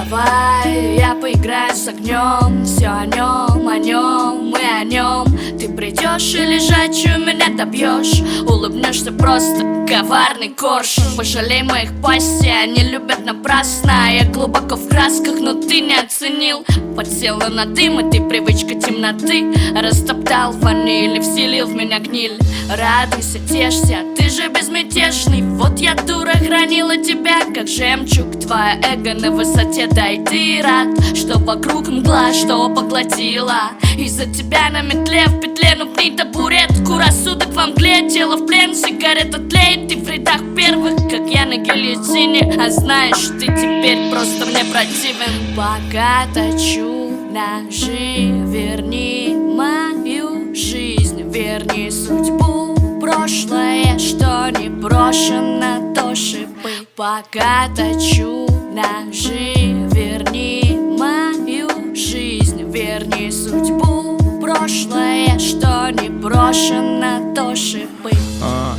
Давай я поиграю с огнем. Все о нем, мы о нем. Ты придешь и лежачую меня добьешь. Улыбнешься просто, коварный корж. Пожалей моих пастей, они любят напрасно. Я глубоко в красках, но ты не оценил. Подсела на дым, и ты привычка темноты. Растоптал ваниль и вселил в меня гниль. Радуйся, тешься, ты же безмятежный. Вот я, дура, хранила тебя, как жемчуг. Твое эго на высоте, да и ты рад, что вокруг мгла, что поглотила. Из-за тебя на метле в петле, ну пни табуретку. Рассудок во мгле, тело в плен, сигарета тлеет. Ты в рядах первых, как я на гильотине. А знаешь, ты теперь просто мне противен. Пока точу ножи, верни мою жизнь, верни судьбу. Прошлое, что не брошено, то шипы. Пока точу ножи, верни мою жизнь, верни судьбу. Прошлое, что не брошено, то шипы.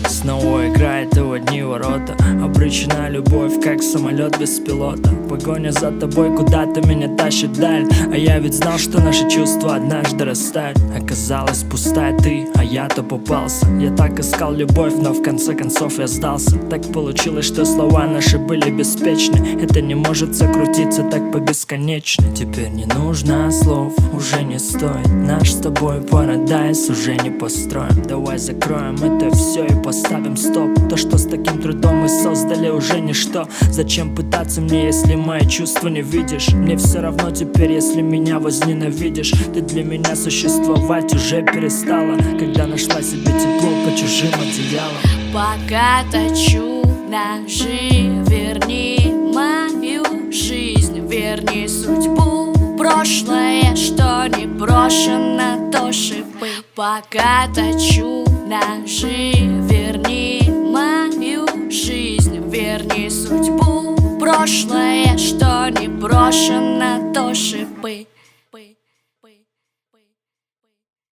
Снова играет и в одни ворота. Обречена любовь, как самолет без пилота. Погоня за тобой куда-то меня тащит даль. А я ведь знал, что наши чувства однажды растают. Оказалось пустая ты, а я-то попался. Я так искал любовь, но в конце концов я сдался. Так получилось, что слова наши были беспечны. Это не может закрутиться так по бесконечной. Теперь не нужно слов, уже не стоит. Наш с тобой парадайз уже не построим. Давай закроем это все и поставим стоп. То, что с таким трудом мы создали, уже ничто. Зачем пытаться мне, если мои чувства не видишь? Мне все равно теперь, если меня возненавидишь. Ты для меня существовать уже перестала, когда нашла себе тепло по чужим одеялам. Пока точу ножи, верни мою жизнь, верни судьбу. Прошлое, что не брошено, то шипы. Пока точу ножи, верни мою жизнь, верни судьбу. Прошлое, что не брошено, то шипы.